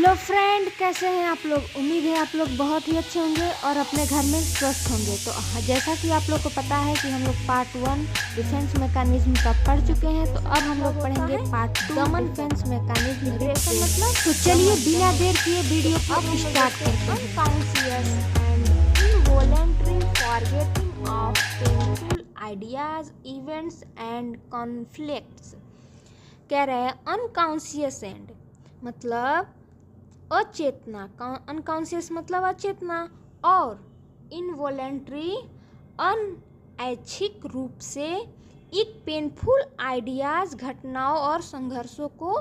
Hello friend, कैसे हैं आप लोग। उम्मीद है आप लोग बहुत ही अच्छे होंगे और अपने घर में स्वस्थ होंगे। तो जैसा कि आप लोग को पता है कि हम लोग पार्ट 1 डिफेंस मैकेनिज्म का पढ़ चुके हैं, तो अब हम लोग पढ़ेंगे पार्ट 2 डिफेंस मैकेनिज्म मतलब। तो चलिए बिना देर किए वीडियो को स्टार्ट करते हैं। Unconscious and involuntary forgetting of painful ideas, events and conflicts. कह रहे हैं अनकॉन्शियस एंड मतलब अचेतना, अनकॉन्शियस मतलब अचेतना, और इनवॉलेंट्री अनैच्छिक रूप से एक पेनफुल आइडियाज, घटनाओं और संघर्षों को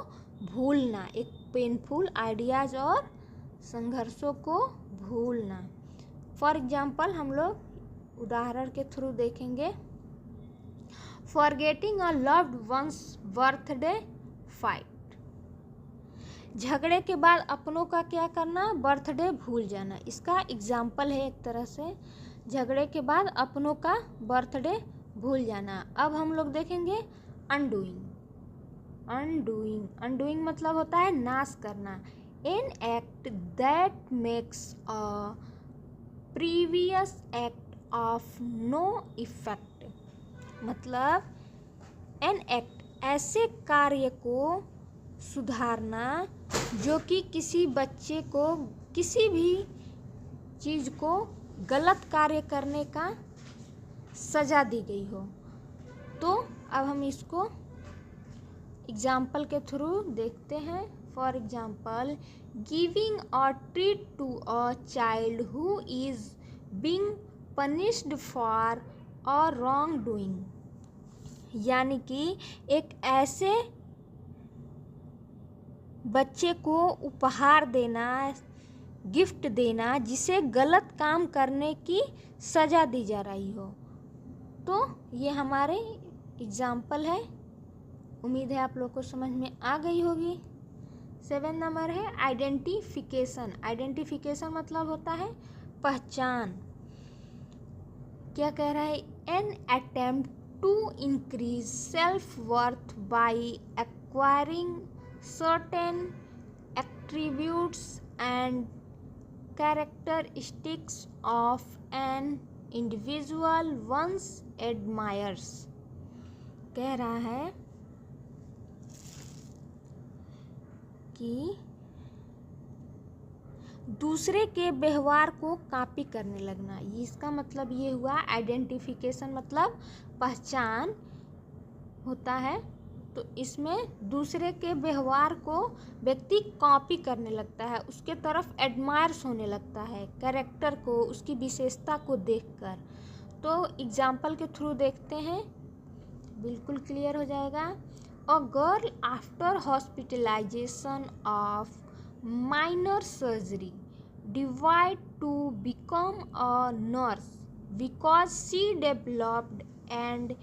भूलना। एक पेनफुल आइडियाज और संघर्षों को भूलना। फॉर एग्जाम्पल हम लोग उदाहरण के थ्रू देखेंगे। Forgetting a loved ones birthday fight. झगड़े के बाद अपनों का क्या करना, बर्थडे भूल जाना। इसका एग्जाम्पल है एक तरह से झगड़े के बाद अपनों का बर्थडे भूल जाना। अब हम लोग देखेंगे अनडूइंग। अनडूइंग मतलब होता है नाश करना। An act that makes a previous act of no effect. मतलब एन एक्ट ऐसे कार्य को सुधारना जो कि किसी बच्चे को किसी भी चीज़ को गलत कार्य करने का सज़ा दी गई हो। तो अब हम इसको एग्जाम्पल के थ्रू देखते हैं। For example, giving a treat to a child who is being punished for a wrong doing. यानी कि एक ऐसे बच्चे को उपहार देना, गिफ्ट देना जिसे गलत काम करने की सज़ा दी जा रही हो। तो ये हमारे एग्जाम्पल है। उम्मीद है आप लोग को समझ में आ गई होगी। 7 नंबर है आइडेंटिफिकेशन। आइडेंटिफिकेशन मतलब होता है पहचान। क्या कह रहा है, an attempt to increase self worth by acquiring certain attributes and characteristics of an individual one's admires। कह रहा है कि दूसरे के व्यवहार को कॉपी करने लगना। इसका मतलब ये हुआ आइडेंटिफिकेशन मतलब पहचान होता है। तो इसमें दूसरे के व्यवहार को व्यक्ति कॉपी करने लगता है, उसके तरफ एडमायर्स होने लगता है, कैरेक्टर को, उसकी विशेषता को देखकर। तो एग्जाम्पल के थ्रू देखते हैं, बिल्कुल क्लियर हो जाएगा। A girl after hospitalisation of minor surgery divide to become a nurse because she developed and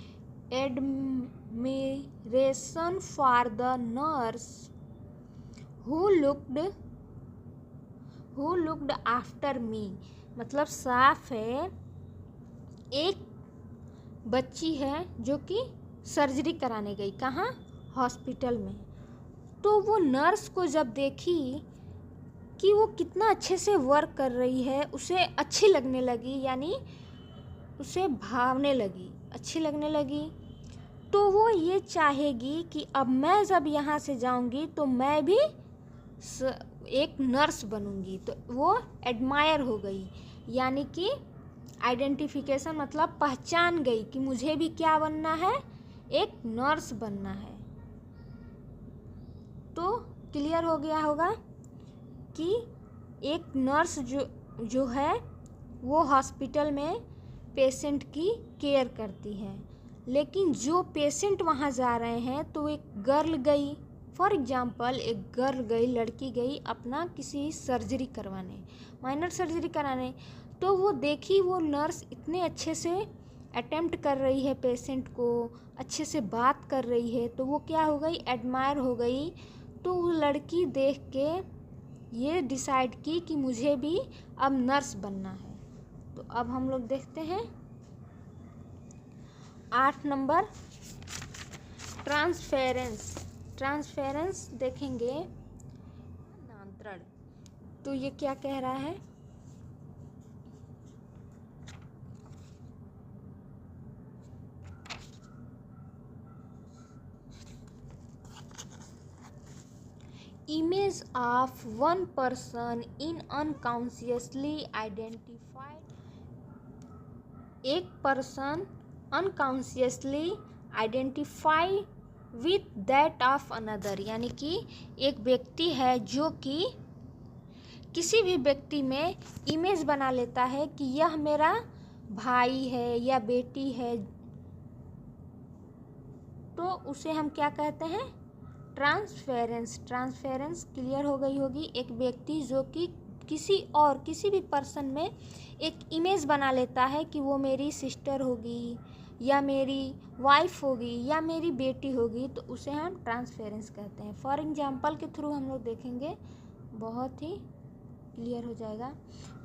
admiration for the nurse who looked after me। मतलब साफ है, एक बच्ची है जो कि सर्जरी कराने गई, कहाँ, हॉस्पिटल में। तो वो नर्स को जब देखी कि वो कितना अच्छे से वर्क कर रही है, उसे अच्छी लगने लगी, यानी उसे भावने लगी, अच्छी लगने लगी। तो वो ये चाहेगी कि अब मैं जब यहाँ से जाऊँगी तो मैं भी एक नर्स बनूँगी। तो वो एडमायर हो गई, यानी कि आइडेंटिफिकेशन मतलब पहचान गई कि मुझे भी क्या बनना है, एक नर्स बनना है। तो क्लियर हो गया होगा कि एक नर्स जो है वो हॉस्पिटल में पेशेंट की केयर करती है। लेकिन जो पेशेंट वहाँ जा रहे हैं, तो एक गर्ल गई, फॉर एग्जांपल एक गर्ल गई, लड़की गई अपना किसी सर्जरी करवाने, माइनर सर्जरी कराने। तो वो देखी वो नर्स इतने अच्छे से अटेम्प्ट कर रही है पेशेंट को, अच्छे से बात कर रही है, तो वो क्या हो गई, एडमायर हो गई। तो वो लड़की देख के ये डिसाइड की कि मुझे भी अब नर्स बनना है। तो अब हम लोग देखते हैं 8 नंबर ट्रांसफेरेंस। ट्रांसफेरेंस देखेंगे, स्थानांतरण। तो ये क्या कह रहा है? Image of one person in unconsciously identified. एक person unconsciously identify with that of another, यानी कि एक व्यक्ति है जो कि किसी भी व्यक्ति में इमेज बना लेता है कि यह मेरा भाई है या बेटी है, तो उसे हम क्या कहते हैं? ट्रांसफेरेंस। ट्रांसफेरेंस क्लियर हो गई होगी। एक व्यक्ति जो कि किसी भी पर्सन में एक इमेज बना लेता है कि वो मेरी सिस्टर होगी या मेरी वाइफ होगी या मेरी बेटी होगी, तो उसे हम ट्रांसफेरेंस कहते हैं। फॉर एग्जांपल के थ्रू हम लोग देखेंगे, बहुत ही क्लियर हो जाएगा।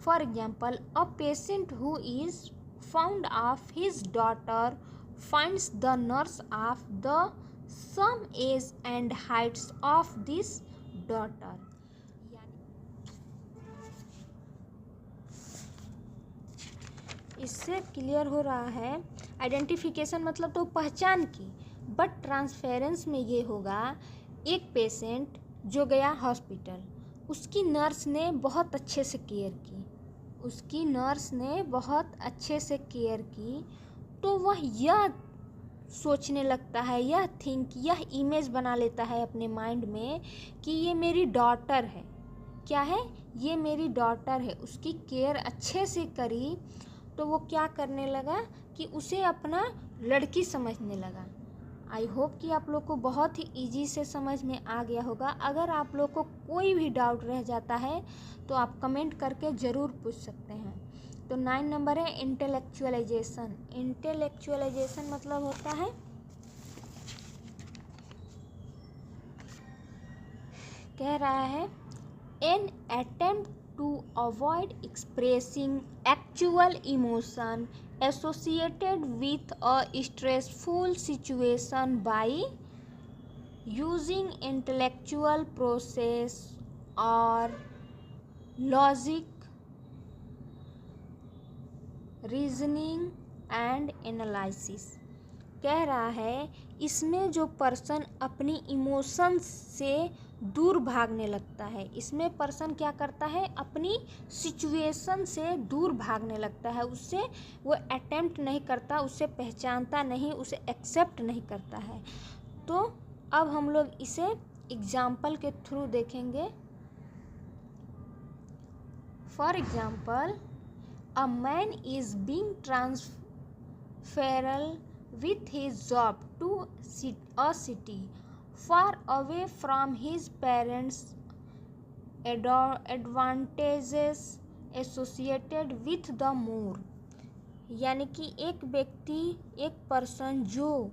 For example, a patient who is found of his daughter finds the nurse of the some age and heights of this daughter. इससे क्लियर हो रहा है आइडेंटिफिकेशन मतलब तो पहचान की, बट ट्रांसफेरेंस में ये होगा एक पेशेंट जो गया हॉस्पिटल, उसकी नर्स ने बहुत अच्छे से केयर की, उसकी नर्स ने बहुत अच्छे से केयर की, तो वह यह सोचने लगता है, यह इमेज बना लेता है अपने माइंड में कि ये मेरी डॉटर है। क्या है? ये मेरी डॉटर है। उसकी केयर अच्छे से करी तो वो क्या करने लगा कि उसे अपना लड़की समझने लगा। आई होप कि आप लोग को बहुत ही ईजी से समझ में आ गया होगा। अगर आप लोग को कोई भी डाउट रह जाता है तो आप कमेंट करके ज़रूर पूछ सकते हैं। तो 9 नंबर है इंटेलेक्चुअलाइजेशन। इंटेलेक्चुअलाइजेशन मतलब होता है कह रहा है an attempt to avoid expressing actual emotion associated with a stressful situation by using intellectual process और लॉजिक, रीजनिंग एंड एनालिसिस। कह रहा है इसमें जो पर्सन अपनी इमोशंस से दूर भागने लगता है, इसमें पर्सन क्या करता है? अपनी सिचुएशन से दूर भागने लगता है, उससे वो अटेम्प्ट नहीं करता, उसे पहचानता नहीं, उसे एक्सेप्ट नहीं करता है। तो अब हम लोग इसे एग्जाम्पल के थ्रू देखेंगे। For example, a man is being transferred with his job to a city far away from his parents' advantages associated with the move। यानी कि एक व्यक्ति, एक पर्सन जो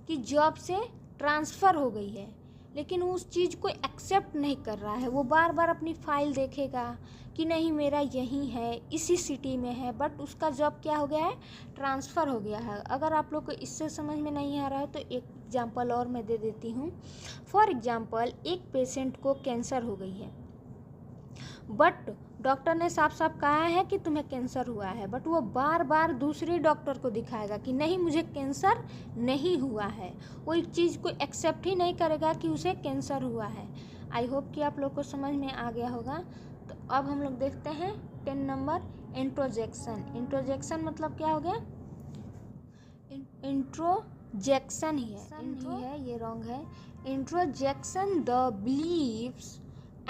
कि जॉब से ट्रांसफ़र हो गई है लेकिन उस चीज़ को एक्सेप्ट नहीं कर रहा है, वो बार बार अपनी फाइल देखेगा कि नहीं मेरा यहीं है, इसी सिटी में है, बट उसका जॉब क्या हो गया है? ट्रांसफ़र हो गया है। अगर आप लोग को इससे समझ में नहीं आ रहा है तो एक एग्जांपल और मैं दे देती हूँ। फॉर एग्जांपल, एक पेशेंट को कैंसर हो गई है, बट डॉक्टर ने साफ साफ कहा है कि तुम्हें कैंसर हुआ है, बट वो बार बार दूसरे डॉक्टर को दिखाएगा कि नहीं मुझे कैंसर नहीं हुआ है। वो एक चीज़ को एक्सेप्ट ही नहीं करेगा कि उसे कैंसर हुआ है। आई होप कि आप लोग को समझ में आ गया होगा। तो अब हम लोग देखते हैं 10 नंबर इंट्रोजेक्शन। इंट्रोजेक्शन मतलब क्या हो गया? इंट्रोजेक्शन ही है, ये रॉन्ग है। Introjection the believes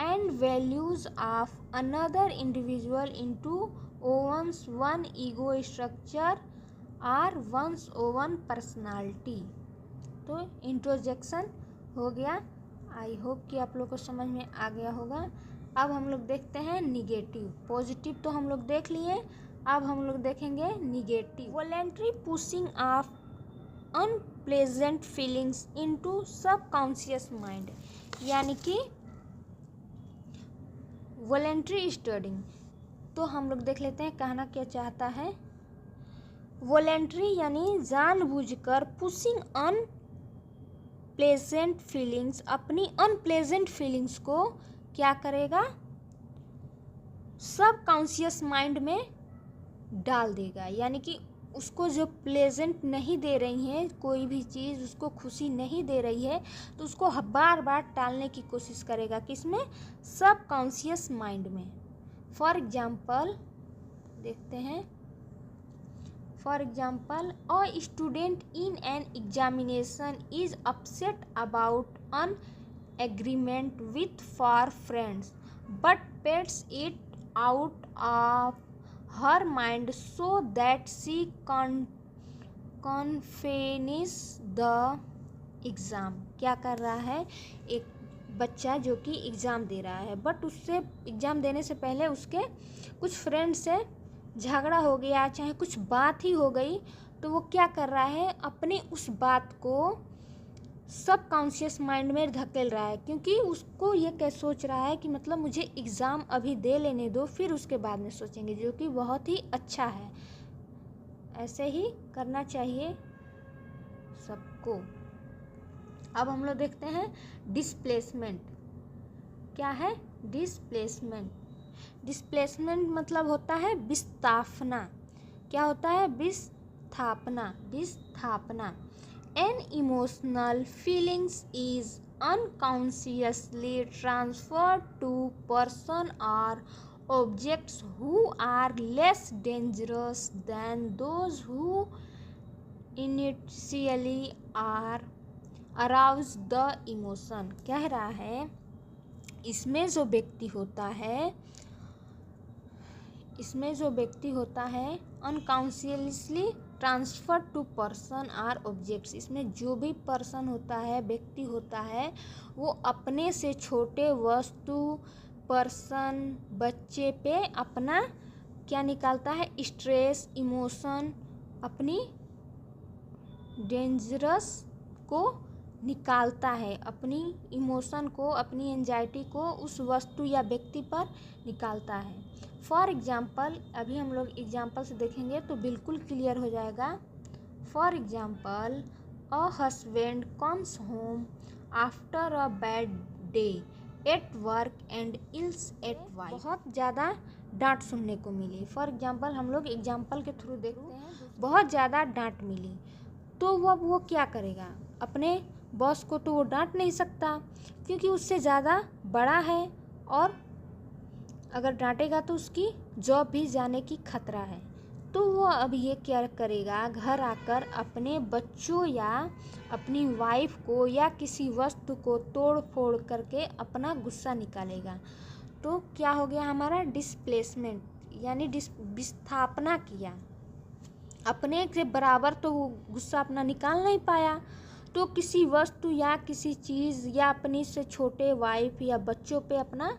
and values of another individual into one's one ego structure or one's own personality। तो इंट्रोजेक्शन हो गया। आई होप कि आप लोग को समझ में आ गया होगा। अब हम लोग देखते हैं निगेटिव। पॉजिटिव तो हम लोग देख लिए, अब हम लोग देखेंगे negative. Voluntary pushing of unpleasant feelings into subconscious mind, यानी कि वॉलेंट्री स्टडिंग। तो हम लोग देख लेते हैं कहना क्या चाहता है। वॉलेंट्री यानी जानबूझकर, पुशिंग अनप्लेजेंट फीलिंग्स, अपनी अनप्लेजेंट फीलिंग्स को क्या करेगा? सब कॉन्शियस माइंड में डाल देगा। यानी कि उसको जो प्लेजेंट नहीं दे रही है, कोई भी चीज़ उसको खुशी नहीं दे रही है, तो उसको बार बार टालने की कोशिश करेगा। किसमें? सब कॉन्शियस माइंड में। फॉर एग्जाम्पल देखते हैं। For example, a student in an examination is upset about an agreement with for friends but puts it out of her mind so that she can finish the exam। क्या कर रहा है? एक बच्चा जो कि एग्ज़ाम दे रहा है, बट उससे एग्ज़ाम देने से पहले उसके कुछ फ्रेंड से झगड़ा हो गया, चाहे कुछ बात ही हो गई, तो वो क्या कर रहा है? अपनी उस बात को सब कॉन्शियस माइंड में धकेल रहा है, क्योंकि उसको ये क्या सोच रहा है कि मतलब मुझे एग्ज़ाम अभी दे लेने दो, फिर उसके बाद में सोचेंगे, जो कि बहुत ही अच्छा है। ऐसे ही करना चाहिए सबको। अब हम लोग देखते हैं डिस्प्लेसमेंट। क्या है? डिस्प्लेसमेंट। डिस्प्लेसमेंट मतलब होता है विस्थापना। क्या होता है? विस्थापना। विस्थापना। An emotional feelings is unconsciously transferred to person or objects who are less dangerous than those who initially are arouse the emotion। कह रहा है इसमें जो व्यक्ति होता है unconsciously transfer to person or objects. इसमें जो भी पर्सन होता है, व्यक्ति होता है, वो अपने से छोटे वस्तु, पर्सन, बच्चे पे अपना क्या निकालता है? स्ट्रेस, इमोशन, अपनी डेंजरस को निकालता है। अपनी इमोशन को, अपनी एंजाइटी को उस वस्तु या व्यक्ति पर निकालता है। फॉर एग्जाम्पल, अभी हम लोग एग्जाम्पल से देखेंगे तो बिल्कुल क्लियर हो जाएगा। For example, a husband comes home after a bad day at work and yells at wife. बहुत ज़्यादा डांट सुनने को मिली। फॉर एग्जाम्पल, हम लोग एग्जाम्पल के थ्रू देखते हैं। बहुत ज़्यादा डांट मिली, तो वो क्या करेगा? अपने बॉस को तो वो डांट नहीं सकता, क्योंकि उससे ज़्यादा बड़ा है, और अगर डांटेगा तो उसकी जॉब भी जाने की खतरा है। तो वो अब ये क्या करेगा? घर आकर अपने बच्चों या अपनी वाइफ को या किसी वस्तु को तोड़ फोड़ करके अपना गुस्सा निकालेगा। तो क्या हो गया हमारा? डिस्प्लेसमेंट, यानी विस्थापना किया। अपने से बराबर तो वो गुस्सा अपना निकाल नहीं पाया, तो किसी वस्तु या किसी चीज़ या अपनी से छोटे वाइफ या बच्चों पे अपना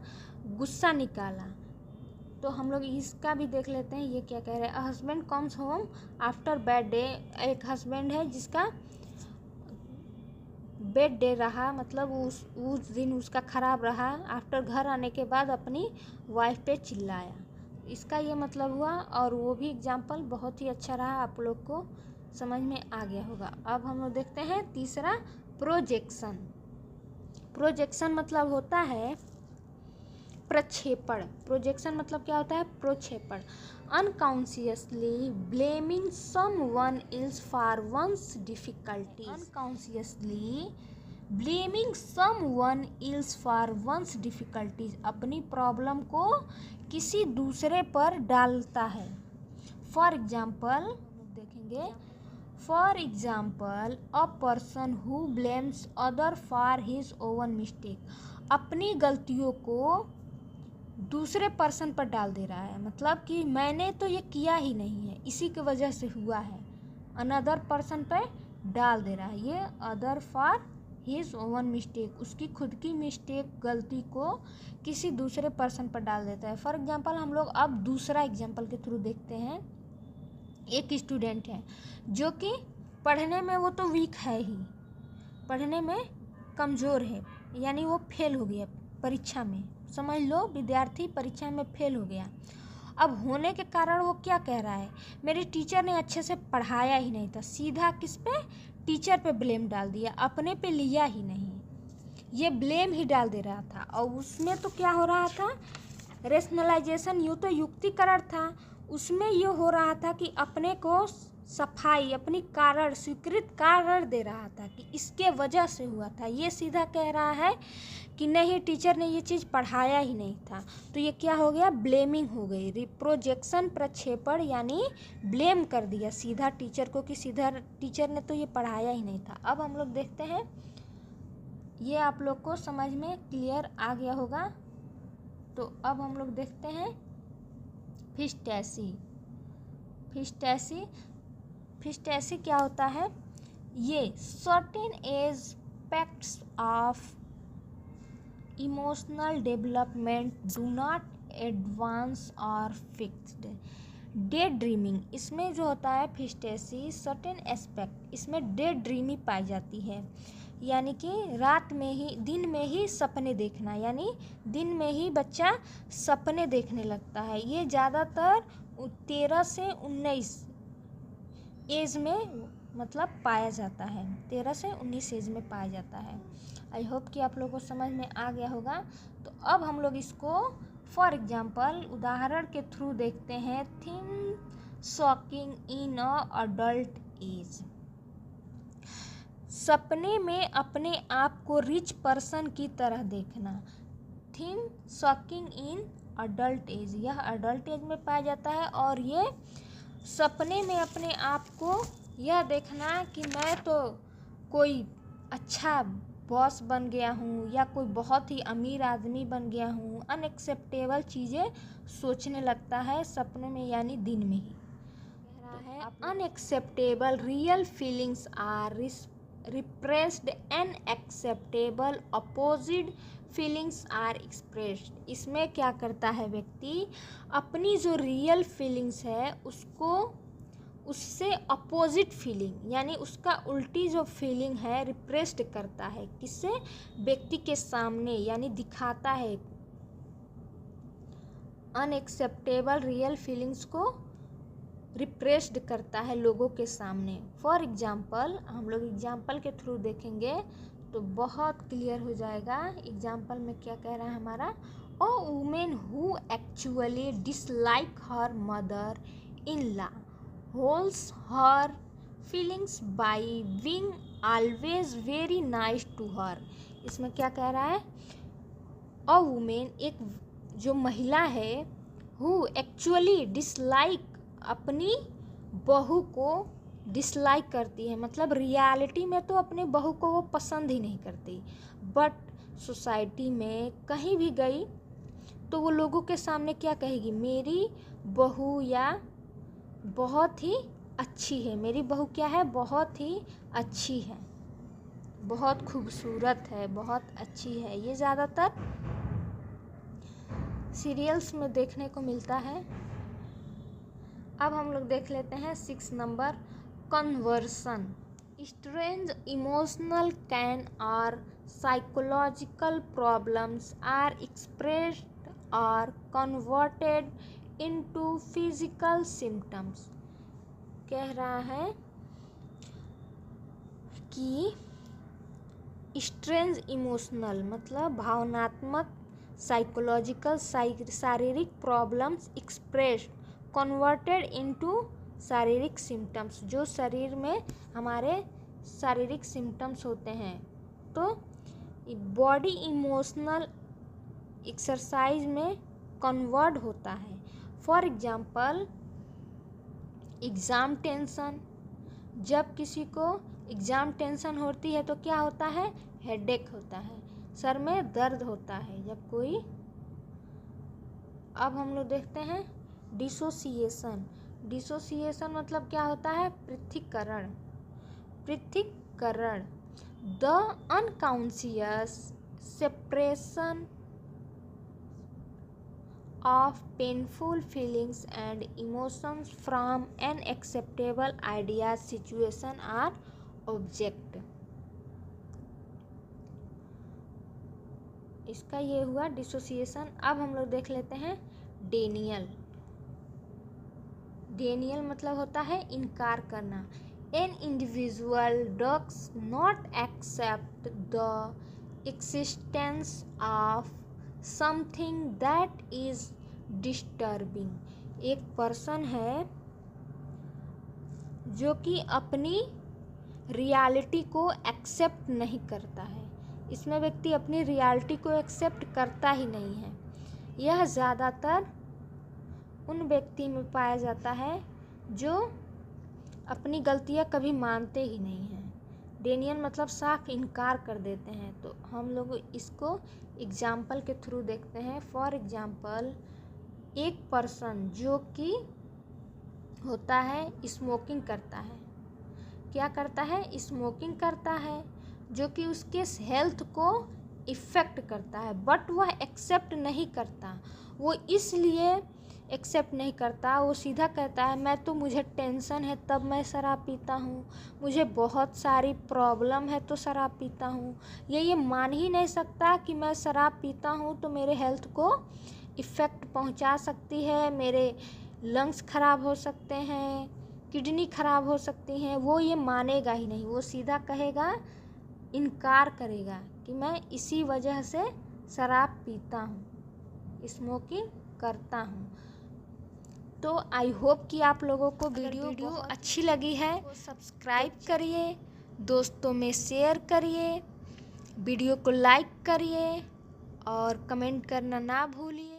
गुस्सा निकाला। तो हम लोग इसका भी देख लेते हैं, ये क्या कह रहे हैं। अ husband comes home after bad day. एक हस्बैंड है जिसका बैड डे रहा, मतलब उस दिन उसका ख़राब रहा। आफ्टर घर आने के बाद अपनी वाइफ पे चिल्लाया। इसका ये मतलब हुआ, और वो भी एग्जाम्पल बहुत ही अच्छा रहा, आप लोग को समझ में आ गया होगा। अब हम लोग देखते हैं तीसरा, प्रोजेक्शन। प्रोजेक्शन मतलब होता है प्रक्षेपण। प्रोजेक्शन मतलब क्या होता है? प्रक्षेपण। Unconsciously blaming someone else for one's difficulties. Unconsciously blaming someone else for one's difficulties. अपनी प्रॉब्लम को किसी दूसरे पर डालता है। फॉर एग्जाम्पल देखेंगे। For example, a person who blames other for his own mistake. अपनी गलतियों को दूसरे पर्सन पर डाल दे रहा है, मतलब कि मैंने तो ये किया ही नहीं है, इसी की वजह से हुआ है। अनदर पर्सन पे डाल दे रहा है। ये other for his own mistake, उसकी खुद की मिस्टेक, गलती को किसी दूसरे पर्सन पर डाल देता है। फॉर एग्जांपल, हम लोग अब दूसरा एग्जांपल के थ्रू देखते हैं। एक स्टूडेंट है जो कि पढ़ने में वो तो वीक है ही, पढ़ने में कमज़ोर है, यानी वो फेल हो गया परीक्षा में। समझ लो, विद्यार्थी परीक्षा में फेल हो गया। अब होने के कारण वो क्या कह रहा है? मेरे टीचर ने अच्छे से पढ़ाया ही नहीं था। सीधा किस पे? टीचर पे ब्लेम डाल दिया, अपने पे लिया ही नहीं। ये ब्लेम ही डाल दे रहा था, और उसमें तो क्या हो रहा था? रेशनलाइजेशन यूँ तो युक्तिकरण था, उसमें ये हो रहा था कि अपने को सफाई, अपनी कारण, स्वीकृत कारण दे रहा था कि इसके वजह से हुआ था। ये सीधा कह रहा है कि नहीं, टीचर ने ये चीज़ पढ़ाया ही नहीं था। तो ये क्या हो गया, ब्लेमिंग हो गई, रिप्रोजेक्शन, प्रक्षेपण, यानी ब्लेम कर दिया सीधा टीचर को कि सीधा टीचर ने तो ये पढ़ाया ही नहीं था। अब हम लोग देखते हैं, ये आप लोग को समझ में क्लियर आ गया होगा। तो अब हम लोग देखते हैं फिस्टैसी। फिस्टैसी क्या होता है, ये certain aspects of emotional development do not advance और फिक्स्ड। डे ड्रीमिंग, इसमें जो होता है फिस्टैसी, सर्टेन एस्पेक्ट, इसमें डे ड्रीमिंग पाई जाती है, यानी कि रात में ही, दिन में ही सपने देखना, यानी दिन में ही बच्चा सपने देखने लगता है। ये ज़्यादातर 13 से 19 एज में मतलब पाया जाता है, 13 से 19 एज में पाया जाता है। आई होप कि आप लोगों को समझ में आ गया होगा। तो अब हम लोग इसको फॉर एग्जांपल उदाहरण के थ्रू देखते हैं। थिंग शॉकिंग इन अ अडल्ट एज, सपने में अपने आप को रिच पर्सन की तरह देखना। Thing shocking in adult age, यह अडल्ट एज में पाया जाता है। और ये सपने में अपने आप को यह देखना कि मैं तो कोई अच्छा बॉस बन गया हूँ या कोई बहुत ही अमीर आदमी बन गया हूँ, अनएक्सेप्टेबल चीज़ें सोचने लगता है सपनों में, यानी दिन में ही। कह रहा है unacceptable real feelings are repressed and acceptable opposite feelings are expressed. इसमें क्या करता है व्यक्ति, अपनी जो रियल फीलिंग्स है उससे अपोजिट फीलिंग, यानी उसका उल्टी जो फीलिंग है रिप्रेस्ड करता है, किससे, व्यक्ति के सामने, यानी दिखाता है। अनएक्सेप्टेबल रियल फीलिंग्स को रिप्रेस्ड करता है लोगों के सामने। फॉर एग्जाम्पल, हम लोग एग्जाम्पल के थ्रू देखेंगे तो बहुत क्लियर हो जाएगा। एग्जाम्पल में क्या कह रहा है हमारा, a women who actually dislike her mother in law holds her feelings by being always very nice to her। इसमें क्या कह रहा है, अ वुमेन, एक जो महिला है, who actually dislike, अपनी बहू को डिसलाइक करती है, मतलब रियलिटी में तो अपने बहू को वो पसंद ही नहीं करती, बट सोसाइटी में कहीं भी गई तो वो लोगों के सामने क्या कहेगी, मेरी बहू या बहुत ही अच्छी है, मेरी बहू क्या है, बहुत ही अच्छी है, बहुत खूबसूरत है, बहुत अच्छी है। ये ज़्यादातर सीरियल्स में देखने को मिलता है। अब हम लोग देख लेते हैं 6 number, conversion. Strange emotional can और साइकोलॉजिकल प्रॉब्लम्स आर एक्सप्रेस्ड और कन्वर्टेड इनटू फिजिकल सिम्टम्स। कह रहा है कि स्ट्रेंज इमोशनल मतलब भावनात्मक, साइकोलॉजिकल शारीरिक प्रॉब्लम्स एक्सप्रेस्ड कन्वर्टेड इनटू शारीरिक सिम्टम्स, जो शरीर में हमारे शारीरिक सिम्टम्स होते हैं, तो बॉडी इमोशनल एक्सरसाइज में कन्वर्ट होता है। फॉर एग्जाम्पल, एग्ज़ाम टेंशन, जब किसी को एग्ज़ाम टेंशन होती है तो क्या होता है, हेडेक होता है, सर में दर्द होता है जब कोई। अब हम लोग देखते हैं डिसोसिएशन। डिसोसिएशन मतलब क्या होता है, पृथक्करण। The unconscious separation of painful feelings and emotions from an acceptable idea, situation or object। इसका ये हुआ डिसोसिएशन। अब हम लोग देख लेते हैं डेनियल। डेनियल मतलब होता है इनकार करना। An individual does not accept the existence of something that is disturbing. एक पर्सन है जो कि अपनी रियलिटी को एक्सेप्ट नहीं करता है। इसमें व्यक्ति अपनी रियलिटी को एक्सेप्ट करता ही नहीं है। यह ज़्यादातर उन व्यक्ति में पाया जाता है जो अपनी गलतियां कभी मानते ही नहीं हैं। डेनियल मतलब साफ इनकार कर देते हैं। तो हम लोग इसको एग्जाम्पल के थ्रू देखते हैं। फॉर एग्जाम्पल, एक पर्सन जो कि होता है स्मोकिंग करता है। क्या करता है? स्मोकिंग करता है, जो कि उसके हेल्थ को इफ़ेक्ट करता है, बट वह एक्सेप्ट नहीं करता। वो इसलिए एक्सेप्ट नहीं करता, वो सीधा कहता है मैं तो, मुझे टेंशन है तब मैं शराब पीता हूँ, मुझे बहुत सारी प्रॉब्लम है तो शराब पीता हूँ। ये मान ही नहीं सकता कि मैं शराब पीता हूँ तो मेरे हेल्थ को इफ़ेक्ट पहुँचा सकती है, मेरे लंग्स खराब हो सकते हैं, किडनी खराब हो सकती हैं। वो ये मानेगा ही नहीं। वो सीधा कहेगा, इनकार करेगा कि मैं इसी वजह से शराब पीता हूँ, स्मोकिंग करता हूँ। तो आई होप कि आप लोगों को वीडियो अच्छी लगी है। सब्सक्राइब करिए, दोस्तों में शेयर करिए, वीडियो को लाइक करिए और कमेंट करना ना भूलिए।